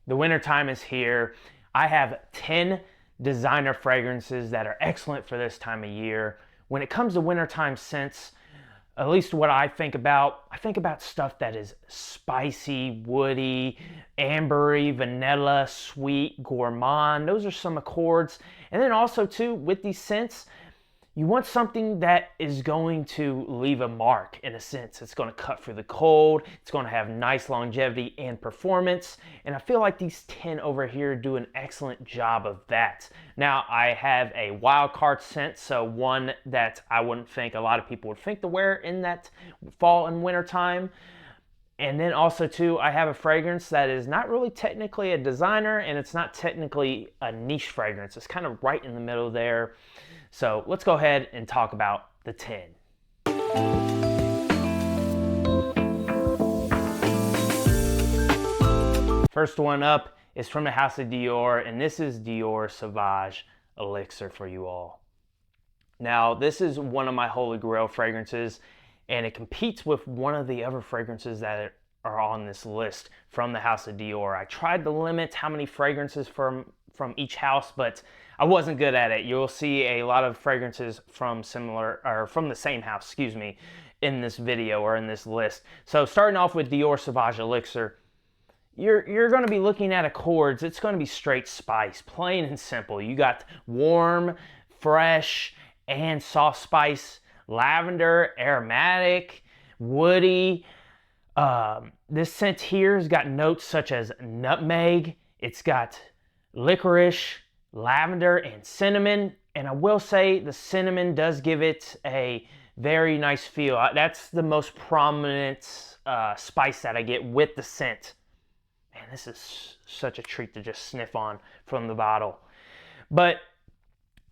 The winter time is here. I have 10 designer fragrances that are excellent for this time of year. When it comes to wintertime scents, at least what I think about stuff that is spicy, woody, ambery, vanilla, sweet, gourmand. Those are some accords. And then also too, with these scents, you want something that is going to leave a mark in a sense. It's going to cut through the cold. It's going to have nice longevity and performance. And I feel like these 10 over here do an excellent job of that. Now, I have a wild card scent, so one that I wouldn't think a lot of people would think to wear in that fall and winter time. And then also too, I have a fragrance that is not really technically a designer and it's not technically a niche fragrance. It's kind of right in the middle there. So let's go ahead and talk about the 10. First one up is from the House of Dior, and this is Dior Sauvage Elixir for you all. Now, this is one of my holy grail fragrances, and it competes with one of the other fragrances that are on this list from the House of Dior. I tried to limit how many fragrances from each house, but I wasn't good at it. You'll see a lot of fragrances from the same house, in this video or in this list. So starting off with Dior Sauvage Elixir, you're going to be looking at accords. It's going to be straight spice, plain and simple. You got warm, fresh, and soft spice, lavender, aromatic, woody. This scent here has got notes such as nutmeg. It's got licorice, lavender, and cinnamon. And I will say the cinnamon does give it a very nice feel. That's the most prominent spice that I get with the scent. Man, this is such a treat to just sniff on from the bottle. But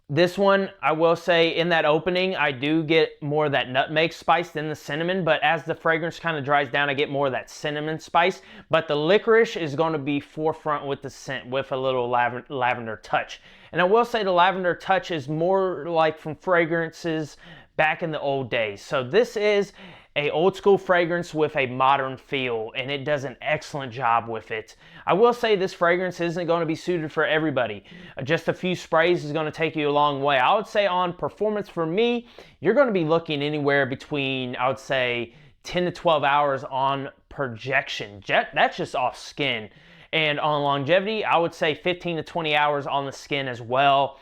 this one, I will say, in that opening, I do get more of that nutmeg spice than the cinnamon, but as the fragrance kind of dries down, I get more of that cinnamon spice. But the licorice is going to be forefront with the scent with a little lavender touch. And I will say the lavender touch is more like from fragrances back in the old days. So this is a old school fragrance with a modern feel, and it does an excellent job with it. I will say this fragrance isn't going to be suited for everybody. Just a few sprays is going to take you a long way. I would say on performance for me, you're going to be looking anywhere between, I would say, 10 to 12 hours on projection. That's just off skin. And on longevity, I would say 15 to 20 hours on the skin as well.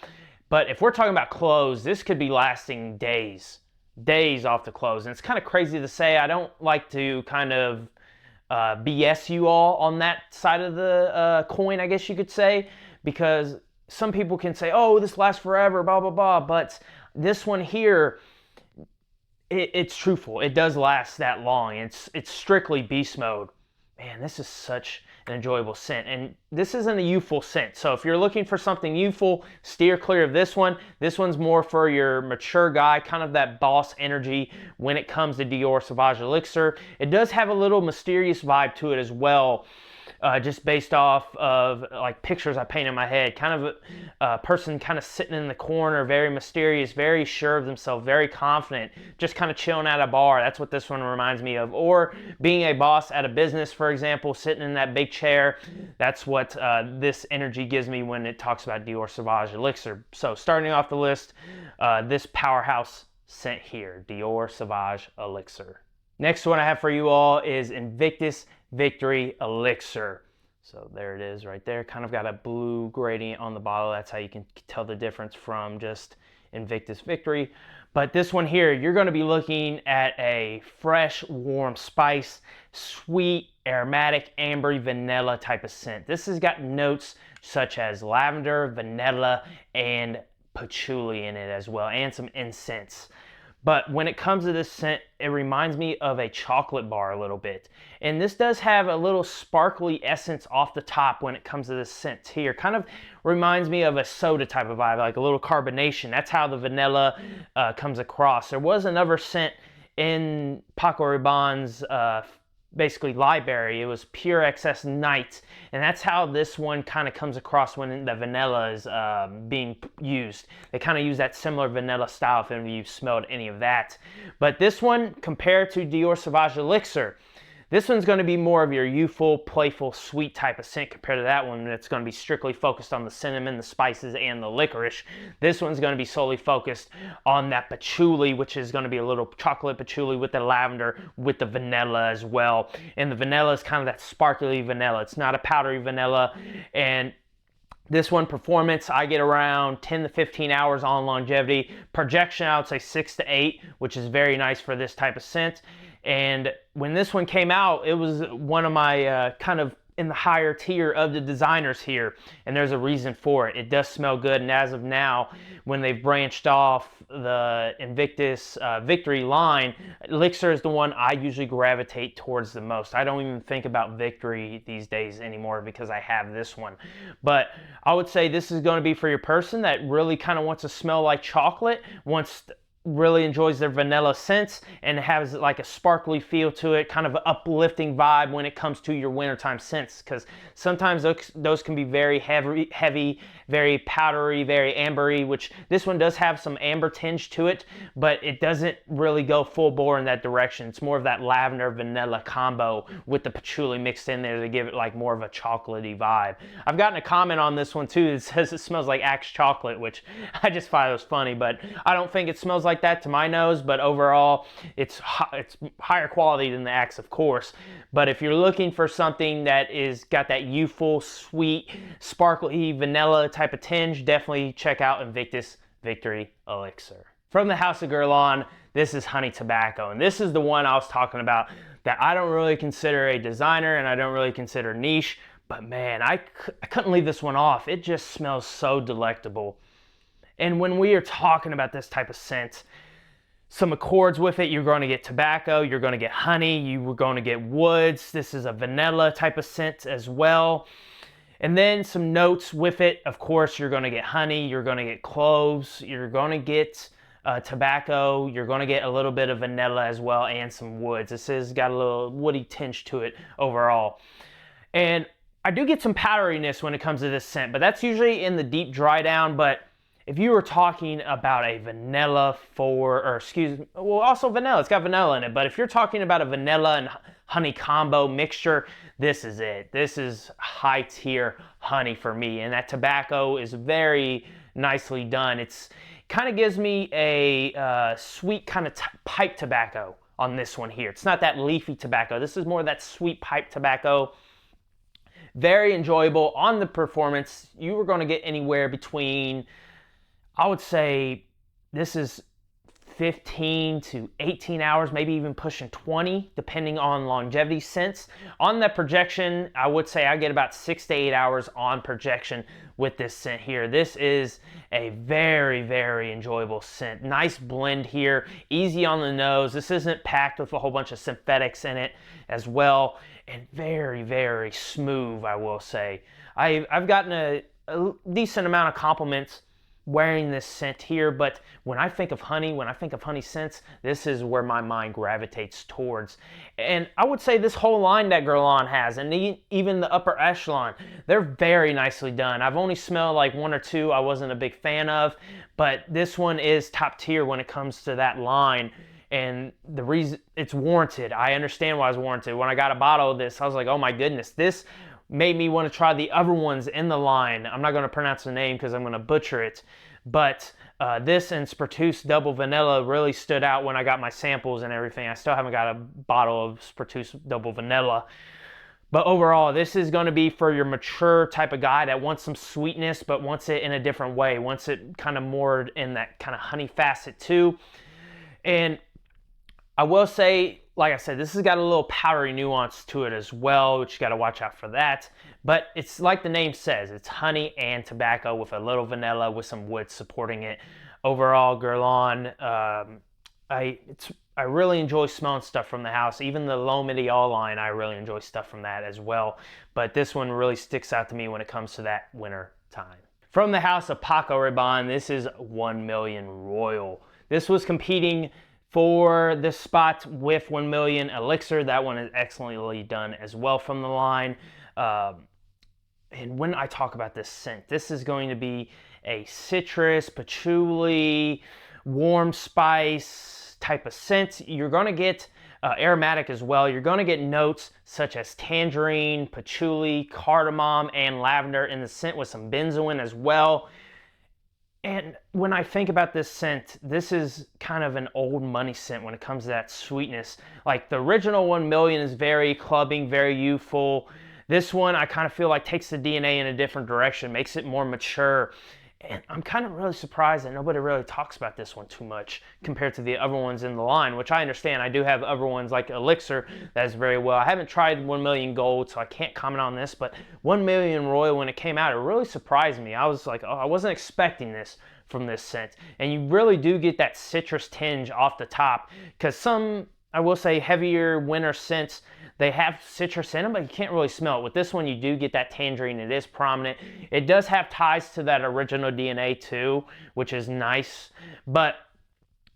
But if we're talking about clothes, this could be lasting days off the clothes. And it's kind of crazy to say. I don't like to kind of BS you all on that side of the coin, I guess you could say, because some people can say, oh, this lasts forever, blah, blah, blah. But this one here, it's truthful. It does last that long. It's strictly beast mode. Man, this is such an enjoyable scent. And this isn't a youthful scent. So if you're looking for something youthful, steer clear of this one. This one's more for your mature guy, kind of that boss energy when it comes to Dior Sauvage Elixir. It does have a little mysterious vibe to it as well. Just based off of like pictures I paint in my head, kind of a person kind of sitting in the corner, very mysterious, very sure of themselves, very confident, just kind of chilling at a bar. That's what this one reminds me of. Or being a boss at a business, for example, sitting in that big chair. That's what this energy gives me when it talks about Dior Sauvage Elixir. So starting off the list, this powerhouse scent here, Dior Sauvage Elixir. Next one I have for you all is Invictus Victory Elixir. So there it is right there. Kind of got a blue gradient on the bottle. That's how you can tell the difference from just Invictus Victory. But this one here, you're going to be looking at a fresh, warm spice, sweet, aromatic, ambery, vanilla type of scent. This has got notes such as lavender, vanilla, and patchouli in it as well, and some incense. But when it comes to this scent, it reminds me of a chocolate bar a little bit. And this does have a little sparkly essence off the top when it comes to this scent here. Kind of reminds me of a soda type of vibe, like a little carbonation. That's how the vanilla comes across. There was another scent in Paco Rabanne's basically library. It was Pure Excess Night, and that's how this one kind of comes across when the vanilla is being used. They kind of use that similar vanilla style if any of you smelled any of that. But this one, compared to Dior Sauvage Elixir, This one's going to be more of your youthful, playful, sweet type of scent compared to that one that's going to be strictly focused on the cinnamon, the spices, and the licorice. This one's going to be solely focused on that patchouli, which is going to be a little chocolate patchouli with the lavender, with the vanilla as well. And the vanilla is kind of that sparkly vanilla. It's not a powdery vanilla. And this one, performance, I get around 10 to 15 hours on longevity. Projection, I would say 6 to 8, which is very nice for this type of scent. And when this one came out, it was one of my kind of in the higher tier of the designers here, and there's a reason for it. It does smell good, and as of now, when they've branched off the Invictus Victory line, Elixir is the one I usually gravitate towards the most. I don't even think about Victory these days anymore because I have this one. But I would say this is going to be for your person that really kind of wants to smell like chocolate, really enjoys their vanilla scents, and has like a sparkly feel to it, kind of an uplifting vibe when it comes to your wintertime scents, because sometimes those can be very heavy, very powdery, very ambery, which this one does have some amber tinge to it, but it doesn't really go full bore in that direction. It's more of that lavender vanilla combo with the patchouli mixed in there to give it like more of a chocolatey vibe. I've gotten a comment on this one too that says it smells like Axe chocolate, which I just find was funny, but I don't think it smells like that to my nose, but overall it's higher quality than the Axe, of course. But if you're looking for something that is got that youthful, sweet, sparkly vanilla type of tinge, definitely check out Invictus Victory Elixir. From the House of Guerlain, this is Honey Tobacco, and this is the one I was talking about that I don't really consider a designer and I don't really consider niche, but man, I couldn't leave this one off. It just smells so delectable. And when we are talking about this type of scent, some accords with it, you're going to get tobacco, you're going to get honey, you're going to get woods. This is a vanilla type of scent as well. And then some notes with it. Of course, you're going to get honey, you're going to get cloves, you're going to get tobacco, you're going to get a little bit of vanilla as well, and some woods. This has got a little woody tinge to it overall. And I do get some powderiness when it comes to this scent, but that's usually in the deep dry down. But if you were talking about a vanilla also vanilla, it's got vanilla in it, but if you're talking about a vanilla and honey combo mixture, this is it. This is high tier honey for me, and that tobacco is very nicely done. It's kind of gives me a sweet kind of pipe tobacco on this one here. It's not that leafy tobacco. This is more that sweet pipe tobacco. Very enjoyable. On the performance, you were going to get anywhere between, I would say this is 15 to 18 hours, maybe even pushing 20, depending on longevity scents. On that projection, I would say I get about 6 to 8 hours on projection with this scent here. This is a very, very enjoyable scent. Nice blend here, easy on the nose. This isn't packed with a whole bunch of synthetics in it as well, and very, very smooth, I will say. I've gotten a decent amount of compliments wearing this scent here, but when I think of honey, when I think of honey scents, this is where my mind gravitates towards. And I would say this whole line that Guerlain has, and even the upper echelon, they're very nicely done. I've only smelled like one or two I wasn't a big fan of, but this one is top tier when it comes to that line. And the reason it's warranted, I understand why it's warranted. When I got a bottle of this, I was like, oh my goodness, this made me want to try the other ones in the line. I'm not going to pronounce the name because I'm going to butcher it. But this and Spirtus Double Vanilla really stood out when I got my samples and everything. I still haven't got a bottle of Spirtus Double Vanilla. But overall, this is going to be for your mature type of guy that wants some sweetness, but wants it in a different way. Wants it kind of more in that kind of honey facet too. And I will say, like I said, this has got a little powdery nuance to it as well, which you got to watch out for that. But it's like the name says, it's honey and tobacco with a little vanilla with some wood supporting it. Overall, Guerlain, I really enjoy smelling stuff from the house. Even the L'Homme Ideal line, I really enjoy stuff from that as well. But this one really sticks out to me when it comes to that winter time. From the house of Paco Rabanne, this is 1 Million Royal. This was competing for this spot with 1 Million Elixir. That one is excellently done as well from the line. And when I talk about this scent, this is going to be a citrus, patchouli, warm spice type of scent. You're going to get aromatic as well. You're going to get notes such as tangerine, patchouli, cardamom, and lavender in the scent with some benzoin as well. And when I think about this scent, this is kind of an old money scent when it comes to that sweetness. Like the original 1 million is very clubbing, very youthful. This one I kind of feel like takes the DNA in a different direction, makes it more mature. And I'm kind of really surprised that nobody really talks about this one too much compared to the other ones in the line, which I understand. I do have other ones like Elixir that's very well. I haven't tried 1 million Gold, so I can't comment on this, but 1 million Royal, when it came out, it really surprised me. I was like, oh, I wasn't expecting this from this scent. And you really do get that citrus tinge off the top, because some, I will say, heavier winter scents, they have citrus in them, but you can't really smell it. With this one, you do get that tangerine. It is prominent. It does have ties to that original DNA too, which is nice. But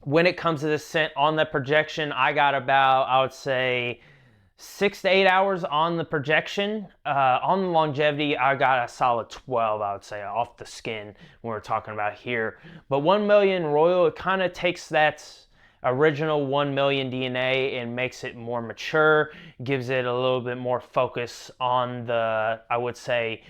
when it comes to this scent on the projection, I got about, I would say, 6 to 8 hours on the projection. On the longevity, I got a solid 12, I would say, off the skin when we're talking about here. But 1 million Royal, it kind of takes that original 1 million DNA and makes it more mature, gives it a little bit more focus on the, I would say,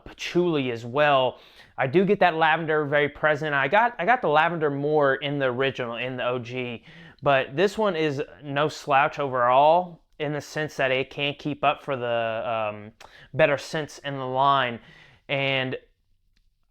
patchouli as well. I do get that lavender very present. I got the lavender more in the original, in the OG, but this one is no slouch overall in the sense that it can keep up for the better scents in the line. And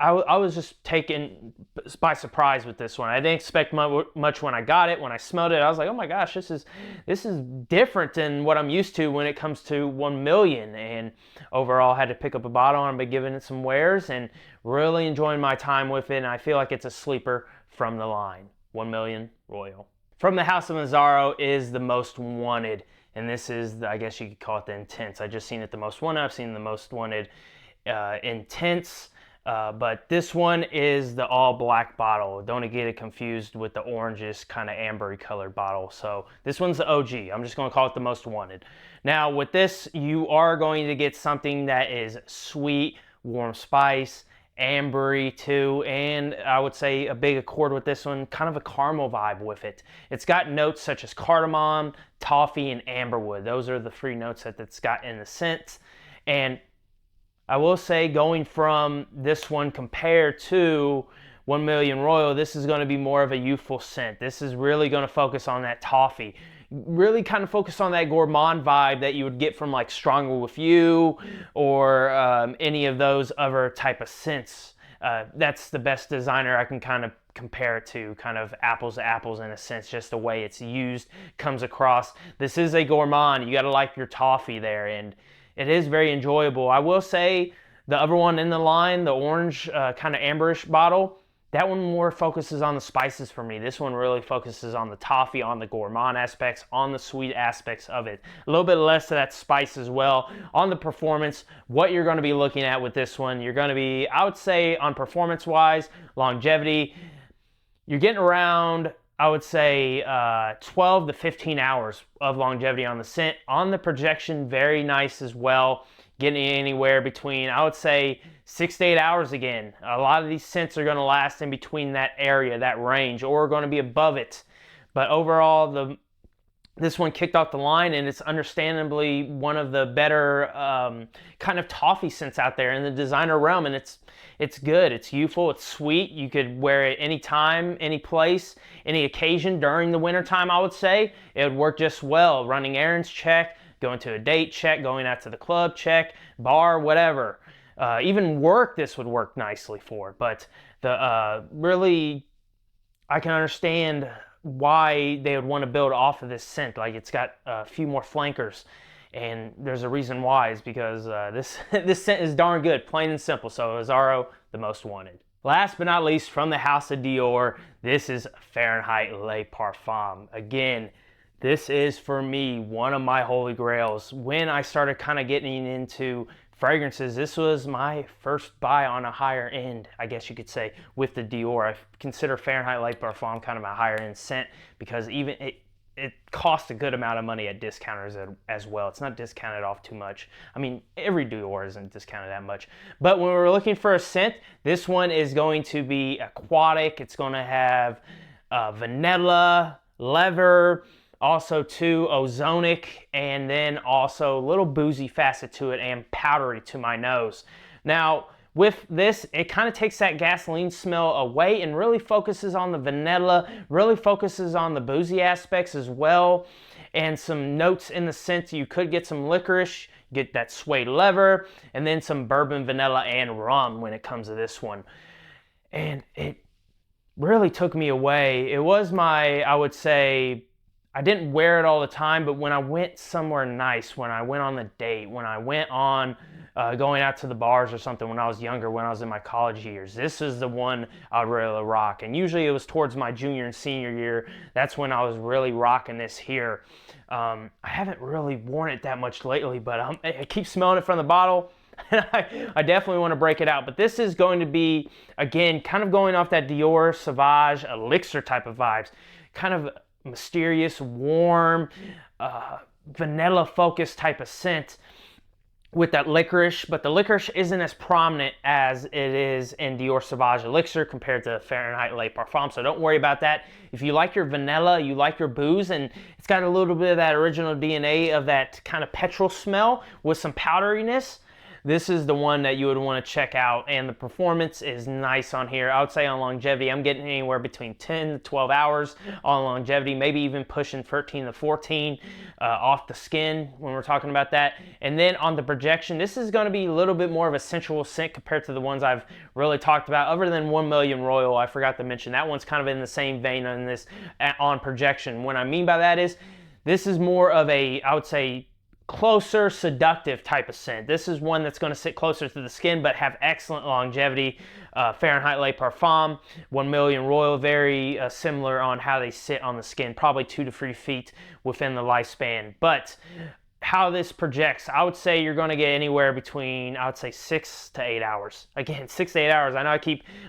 I was just taken by surprise with this one. I didn't expect much when I got it. When I smelled it, I was like, oh my gosh, this is different than what I'm used to when it comes to 1 million. And overall, I had to pick up a bottle and I've been giving it some wears and really enjoying my time with it. And I feel like it's a sleeper from the line. 1 million Royal. From the House of Mazzaro is the Most Wanted. And this is, I guess you could call it the Intense. I just seen it the Most Wanted. I've seen the Most Wanted Intense. But this one is the all black bottle. Don't get it confused with the orangish kind of ambery colored bottle. So this one's the OG. I'm just going to call it the Most Wanted. Now with this, you are going to get something that is sweet, warm spice, ambery too, and I would say a big accord with this one, kind of a caramel vibe with it. It's got notes such as cardamom, toffee, and amberwood. Those are the 3 notes that it's got in the scent. And I will say, going from this one compared to 1 million Royal, this is going to be more of a youthful scent. This is really going to focus on that toffee. Really kind of focus on that gourmand vibe that you would get from like Stronger With You or any of those other type of scents. That's the best designer I can kind of compare it to, kind of apples to apples in a sense, just the way it's used comes across. This is a gourmand. You got to like your toffee there, and it is very enjoyable. I will say the other one in the line, the orange kind of amberish bottle, that one more focuses on the spices for me. This one really focuses on the toffee, on the gourmand aspects, on the sweet aspects of it. A little bit less of that spice as well. On the performance, what you're going to be looking at with this one, you're going to be, I would say on performance-wise, longevity, you're getting around, I would say 12 to 15 hours of longevity on the scent. On the projection, very nice as well. Getting anywhere between, I would say, 6 to 8 hours again. A lot of these scents are going to last in between that area, that range, or are going to be above it. But overall, this one kicked off the line, and it's understandably one of the better kind of toffee scents out there in the designer realm. And it's good. It's youthful. It's sweet. You could wear it anytime, any place, any occasion during the wintertime, I would say. It would work just well. Running errands, check. Going to a date, check. Going out to the club, check. Bar, whatever. Even work, this would work nicely for. But really, I can understand why they would want to build off of this scent. Like, it's got a few more flankers, and there's a reason why. Is because this scent is darn good, plain and simple. So Mazzaro, the Most Wanted. Last but not least, from the House of Dior, this is Fahrenheit Le Parfum. Again, this is, for me, one of my holy grails. When I started kind of getting into fragrances, this was my first buy on a higher end, I guess you could say, with the Dior. I consider Fahrenheit Le Parfum kind of a higher end scent because even it costs a good amount of money at discounters as well. It's not discounted off too much. I mean, every Dior isn't discounted that much. But when we're looking for a scent, this one is going to be aquatic. It's going to have vanilla, leather, also too ozonic, and then also a little boozy facet to it and powdery to my nose. Now, with this, it kind of takes that gasoline smell away and really focuses on the vanilla, really focuses on the boozy aspects as well, and some notes in the scent. You could get some licorice, get that suede leather, and then some bourbon, vanilla, and rum when it comes to this one. And it really took me away. It was my, I would say, I didn't wear it all the time, but when I went somewhere nice, when I went on a date, when I went on going out to the bars or something when I was younger, when I was in my college years, this is the one I would really rock. And usually it was towards my junior and senior year. That's when I was really rocking this here. I haven't really worn it that much lately, but I keep smelling it from the bottle. I definitely want to break it out, but this is going to be, again, kind of going off that Dior Sauvage elixir type of vibes, kind of mysterious, warm, vanilla focused type of scent with that licorice, but the licorice isn't as prominent as it is in Dior Sauvage elixir compared to Fahrenheit Le Parfum, so don't worry about that. If you like your vanilla, you like your booze, and it's got a little bit of that original DNA of that kind of petrol smell with some powderiness, this is the one that you would want to check out, and the performance is nice on here. I would say on longevity, I'm getting anywhere between 10 to 12 hours on longevity, maybe even pushing 13 to 14 off the skin when we're talking about that. And then on the projection, this is going to be a little bit more of a sensual scent compared to the ones I've really talked about, other than 1 Million Royal. I forgot to mention that one's kind of in the same vein on this on projection. What I mean by that is this is more of a, I would say, closer, seductive type of scent. This is one that's going to sit closer to the skin but have excellent longevity. Fahrenheit Le Parfum, 1 Million Royal, very similar on how they sit on the skin, probably 2 to 3 feet within the lifespan. But how this projects, I would say you're going to get anywhere between, I would say 6 to 8 hours. Again, 6 to 8 hours. I know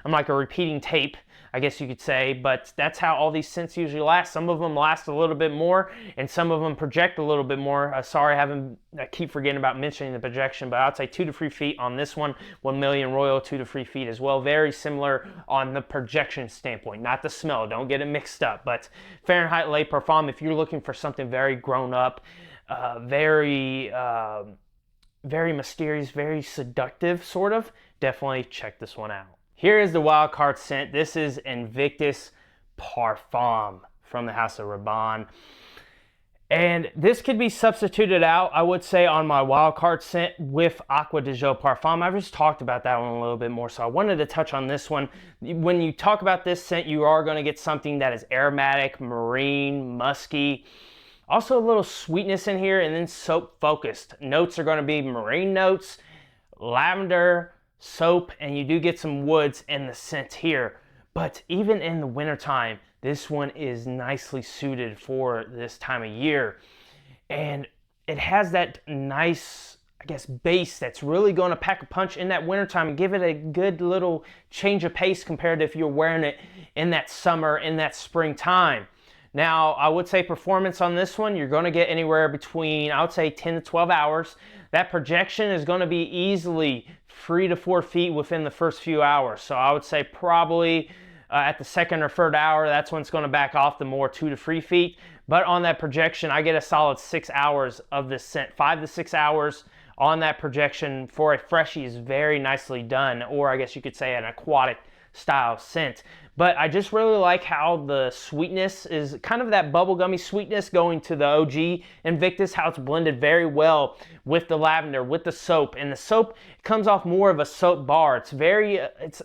I'm like a repeating tape, I guess you could say, but that's how all these scents usually last. Some of them last a little bit more, and some of them project a little bit more. Sorry, I keep forgetting about mentioning the projection, but I'd say 2 to 3 feet on this one. 1 Million Royal, 2 to 3 feet as well. Very similar on the projection standpoint, not the smell. Don't get it mixed up. But Fahrenheit Le Parfum, if you're looking for something very grown up, very mysterious, very seductive, sort of, definitely check this one out. Here is the wild card scent. This is Invictus Parfum from the House of Rabanne. And this could be substituted out, I would say, on my wild card scent with Acqua di Gio Parfum. I've just talked about that one a little bit more, so I wanted to touch on this one. When you talk about this scent, you are going to get something that is aromatic, marine, musky. Also a little sweetness in here, and then soap focused. Notes are going to be marine notes, lavender, soap, and you do get some woods in the scent here. But even in the wintertime, this one is nicely suited for this time of year. And it has that nice, I guess, base that's really going to pack a punch in that wintertime and give it a good little change of pace compared to if you're wearing it in that summer, in that springtime. Now, I would say performance on this one, you're going to get anywhere between, I would say, 10 to 12 hours. That projection is going to be easily 3 to 4 feet within the first few hours. So I would say probably at the second or third hour, that's when it's going to back off the more 2 to 3 feet. But on that projection, I get a solid 6 hours of this scent. 5 to 6 hours on that projection for a freshie is very nicely done, or I guess you could say an aquatic style scent. But I just really like how the sweetness is kind of that bubblegummy sweetness going to the OG Invictus, how it's blended very well with the lavender, with the soap. And the soap comes off more of a soap bar. It's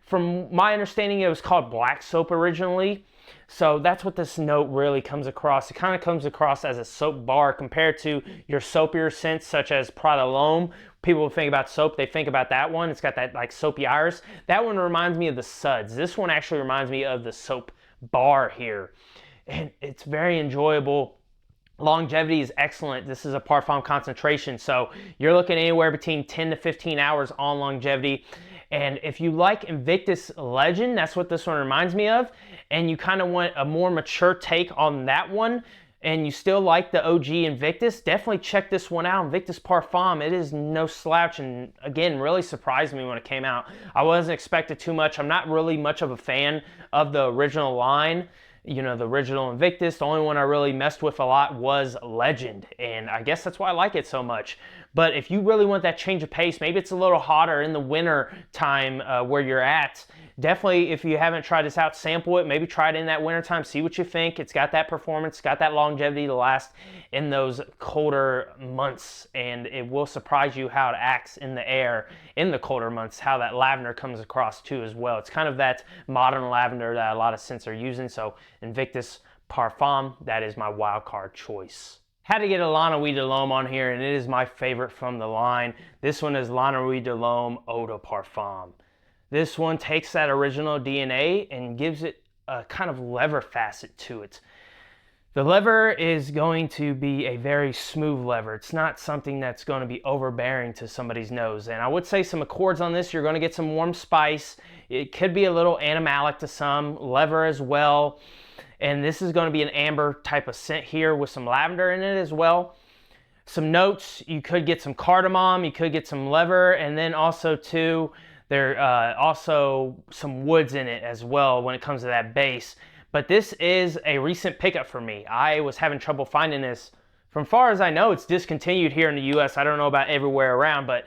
from my understanding, it was called black soap originally. So that's what this note really comes across. It kind of comes across as a soap bar compared to your soapier scents such as Prada L'Homme. People think about soap, they think about that one. It's got that like soapy iris. That one reminds me of the suds. This one actually reminds me of the soap bar here. And it's very enjoyable. Longevity is excellent. This is a Parfum concentration, so you're looking anywhere between 10 to 15 hours on longevity. And if you like Invictus Legend, that's what this one reminds me of, and you kind of want a more mature take on that one, and you still like the OG Invictus, definitely check this one out, Invictus Parfum. It is no slouch, and again, really surprised me when it came out. I wasn't expecting too much. I'm not really much of a fan of the original line. the original Invictus. The only one I really messed with a lot was Legend, and I guess that's why I like it so much. But if you really want that change of pace, maybe it's a little hotter in the winter time where you're at. Definitely, if you haven't tried this out, sample it. Maybe try it in that winter time. See what you think. It's got that performance, got that longevity to last in those colder months, and it will surprise you how it acts in the air in the colder months, how that lavender comes across too as well. It's kind of that modern lavender that a lot of scents are using. So Invictus Parfum, that is my wild card choice. Had to get a La Nuit de l'Homme on here, and it is my favorite from the line. This one is La Nuit de l'Homme Eau de Parfum. This one takes that original DNA and gives it a kind of leather facet to it. The leather is going to be a very smooth leather. It's not something that's going to be overbearing to somebody's nose. And I would say some accords on this, you're going to get some warm spice. It could be a little animalic to some, leather as well. And this is going to be an amber type of scent here with some lavender in it as well. Some notes, you could get some cardamom, you could get some leather, and then also too, there also some woods in it as well when it comes to that base. But this is a recent pickup for me. I was having trouble finding this. From far as I know, it's discontinued here in the US. I don't know about everywhere around, but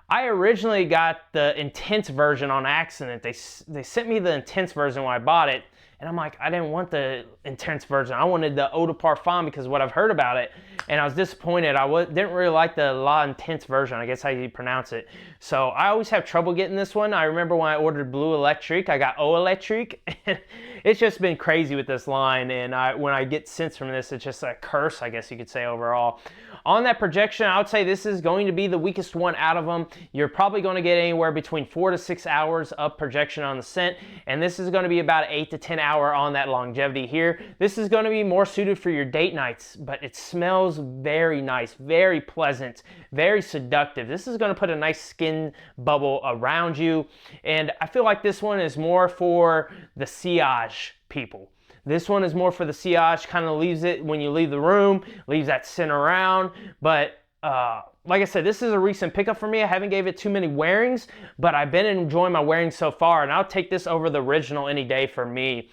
I originally got the intense version on accident. They sent me the intense version when I bought it, and I'm like, I didn't want the intense version. I wanted the Eau de Parfum because of what I've heard about it, and I was disappointed. I didn't really like the La Intense version, I guess how you pronounce it. So I always have trouble getting this one. I remember when I ordered Blue Electric, I got Eau Electric. It's just been crazy with this line, and when I get scents from this, it's just a curse, I guess you could say, overall. On that projection, I would say this is going to be the weakest one out of them. You're probably going to get anywhere between 4 to 6 hours of projection on the scent, and this is going to be about 8 to 10 hour on that longevity here. This is going to be more suited for your date nights, but it smells very nice, very pleasant, very seductive. This is going to put a nice skin bubble around you, and I feel like this one is more for the sillage people. This one is more for the sillage, kind of leaves it when you leave the room, leaves that scent around. But like I said, this is a recent pickup for me. I haven't gave it too many wearings, but I've been enjoying my wearings so far, and I'll take this over the original any day for me,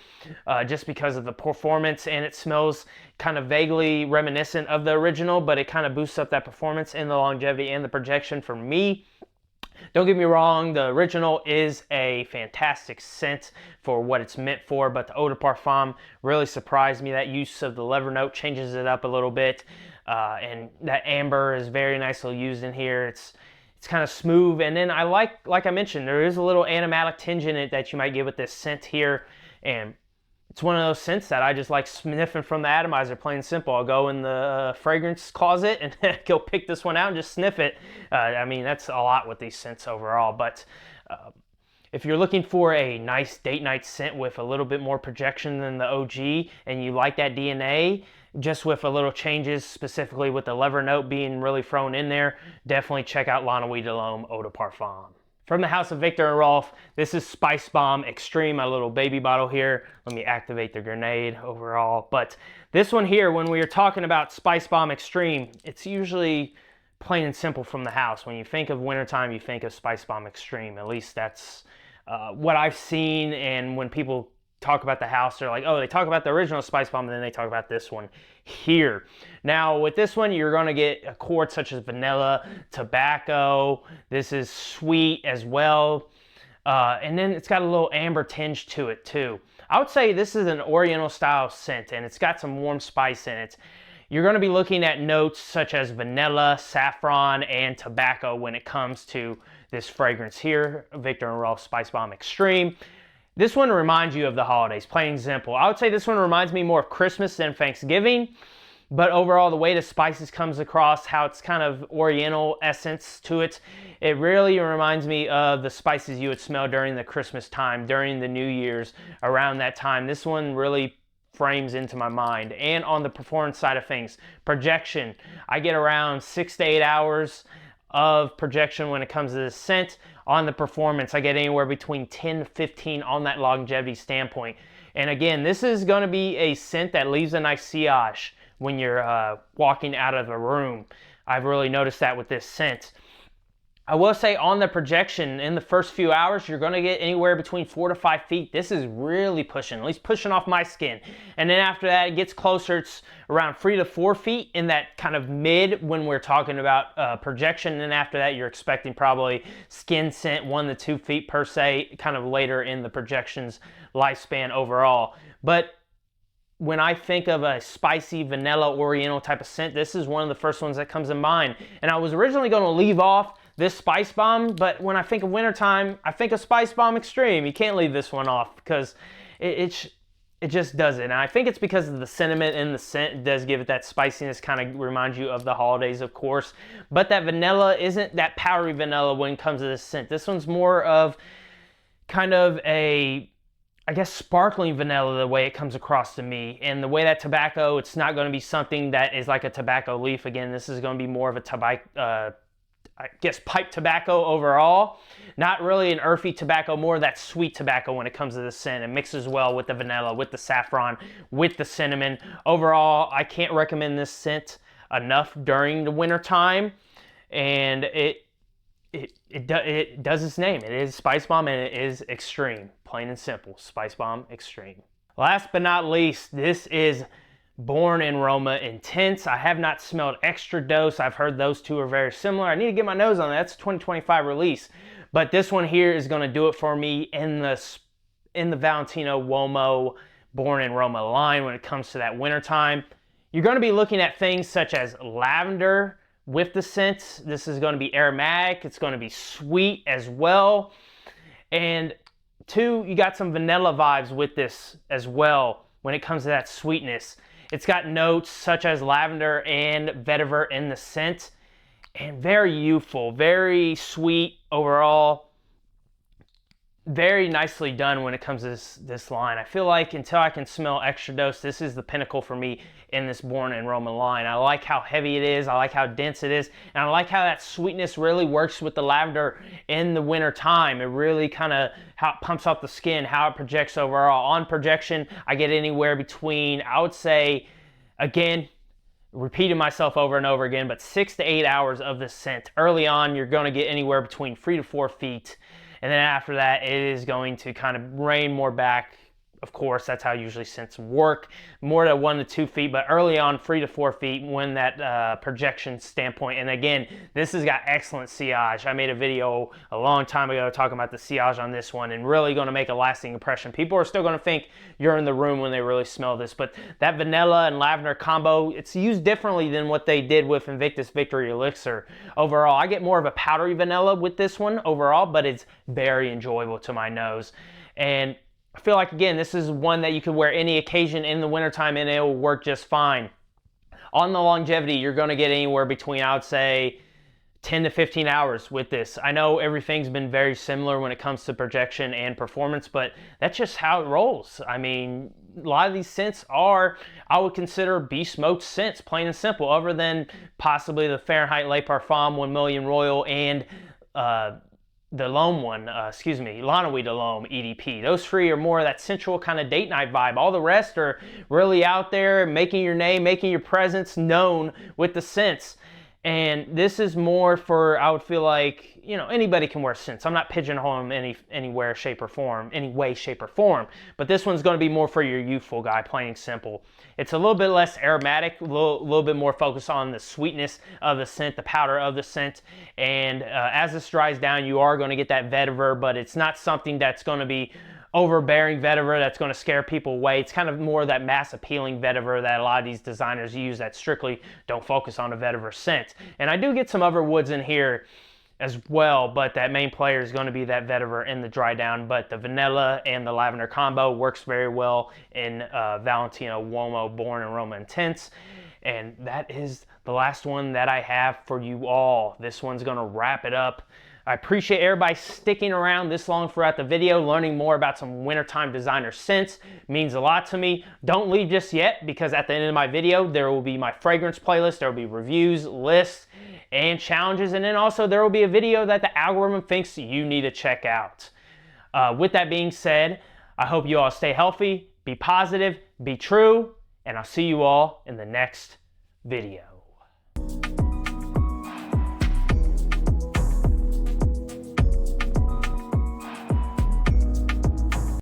just because of the performance, and it smells kind of vaguely reminiscent of the original, but it kind of boosts up that performance and the longevity and the projection for me. Don't get me wrong, the original is a fantastic scent for what it's meant for, but the Eau de Parfum really surprised me. That use of the leather note changes it up a little bit, and that amber is very nicely used in here. It's kind of smooth, and then I like I mentioned, there is a little animalic tinge in it that you might get with this scent here, and it's one of those scents that I just like sniffing from the atomizer, plain and simple. I'll go in the fragrance closet and go pick this one out and just sniff it. I mean, that's a lot with these scents overall. But if you're looking for a nice date night scent with a little bit more projection than the OG, and you like that DNA, just with a little changes, specifically with the leather note being really thrown in there, definitely check out La Nuit de l'Homme Eau de Parfum. From the house of Viktor and Rolf, this is Spice Bomb Extreme, my little baby bottle here. Let me activate the grenade overall. But this one here, when we are talking about Spice Bomb Extreme, it's usually plain and simple from the house. When you think of wintertime, you think of Spice Bomb Extreme. At least that's what I've seen, and when people talk about the house, they're like, oh, they talk about the original Spice Bomb, and then they talk about this one here. Now, with this one, you're going to get accords such as vanilla, tobacco. This is sweet as well. And then it's got a little amber tinge to it, too. I would say this is an Oriental style scent, and it's got some warm spice in it. You're going to be looking at notes such as vanilla, saffron, and tobacco when it comes to this fragrance here, Viktor and Rolf Spice Bomb Extreme. This one reminds you of the holidays, plain and simple. I would say this one reminds me more of Christmas than Thanksgiving, but overall the way the spices comes across, how it's kind of Oriental essence to it, it really reminds me of the spices you would smell during the Christmas time, during the New Year's, around that time. This one really frames into my mind. And on the performance side of things, projection, I get around 6 to 8 hours of projection when it comes to this scent. On the performance, I get anywhere between 10 to 15 on that longevity standpoint. And again, this is going to be a scent that leaves a nice sillage when you're walking out of a room. I've really noticed that with this scent. I will say on the projection, in the first few hours, you're going to get anywhere between 4 to 5 feet. This is really pushing, at least pushing off my skin. And then after that, it gets closer. It's around 3 to 4 feet in that kind of mid when we're talking about projection. And then after that, you're expecting probably skin scent 1 to 2 feet per se, kind of later in the projection's lifespan overall. But when I think of a spicy vanilla oriental type of scent, this is one of the first ones that comes to mind. And I was originally going to leave off this Spice Bomb, but when I think of wintertime, I think of Spice Bomb Extreme. You can't leave this one off because it just doesn't. And I think it's because of the cinnamon in the scent. It does give it that spiciness, kind of reminds you of the holidays, of course. But that vanilla isn't that powdery vanilla when it comes to this scent. This one's more of kind of a, I guess, sparkling vanilla, the way it comes across to me. And the way that tobacco, it's not going to be something that is like a tobacco leaf. Again, this is going to be more of a tobacco, I guess, pipe tobacco overall. Not really an earthy tobacco, more that sweet tobacco when it comes to the scent. It mixes well with the vanilla, with the saffron, with the cinnamon. Overall, I can't recommend this scent enough during the winter time. And it does its name. It is Spice Bomb, and it is extreme. Plain and simple. Spice Bomb Extreme. Last but not least, this is Born in Roma Intense. I have not smelled Extra Dose. I've heard those two are very similar. I need to get my nose on that. That's a 2025 release. But this one here is going to do it for me in the Valentino Uomo Born in Roma line when it comes to that wintertime. You're going to be looking at things such as lavender with the scents. This is going to be aromatic. It's going to be sweet as well. And two, you got some vanilla vibes with this as well when it comes to that sweetness. It's got notes such as lavender and vetiver in the scent, and very youthful, very sweet overall. Very nicely done when it comes to this line. I feel like until I can smell Extra Dose, this is the pinnacle for me in this Born in Roma line. I like how heavy it is, I like how dense it is, and I like how that sweetness really works with the lavender in the winter time. It really kind of, how it pumps out the skin, how it projects overall. On projection, I get anywhere between, I would say, again, repeating myself over and over again, but 6 to 8 hours of this scent. Early on, you're going to get anywhere between 3 to 4 feet. And then after that, it is going to kind of rein more back. Of course, that's how usually scents work. More to 1 to 2 feet, but early on, 3 to 4 feet when that projection standpoint. And again, this has got excellent sillage. I made a video a long time ago talking about the sillage on this one and really going to make a lasting impression. People are still going to think you're in the room when they really smell this, but that vanilla and lavender combo, it's used differently than what they did with Invictus Victory Elixir. Overall, I get more of a powdery vanilla with this one overall, but it's very enjoyable to my nose. And I feel like, again, this is one that you could wear any occasion in the wintertime and it will work just fine. On the longevity, you're going to get anywhere between, I would say, 10 to 15 hours with this. I know everything's been very similar when it comes to projection and performance, but that's just how it rolls. I mean, a lot of these scents are, I would consider beast smoked scents, plain and simple, other than possibly the Fahrenheit Le Parfum 1 Million Royal and the L'Homme one, Lanawee de L'Homme EDP. Those three are more of that sensual kind of date night vibe. All the rest are really out there making your name, making your presence known with the scents. And this is more for, I would feel like, you know, anybody can wear scents. I'm not pigeonholing them any way, shape, or form. But this one's going to be more for your youthful guy, plain and simple. It's a little bit less aromatic, a little bit more focused on the sweetness of the scent, the powder of the scent. And as this dries down, you are going to get that vetiver, but it's not something that's going to be overbearing vetiver that's going to scare people away. It's kind of more of that mass appealing vetiver that a lot of these designers use that strictly don't focus on a vetiver scent. And I do get some other woods in here as well, but that main player is going to be that vetiver in the dry down. But the vanilla and the lavender combo works very well in Valentino Uomo Born in Roma Intense. And that is the last one that I have for you all. This one's going to wrap it up. I appreciate everybody sticking around this long throughout the video, learning more about some wintertime designer scents. It means a lot to me. Don't leave just yet, because at the end of my video, there will be my fragrance playlist. There will be reviews, lists, and challenges. And then also there will be a video that the algorithm thinks you need to check out. With that being said, I hope you all stay healthy, be positive, be true, and I'll see you all in the next video.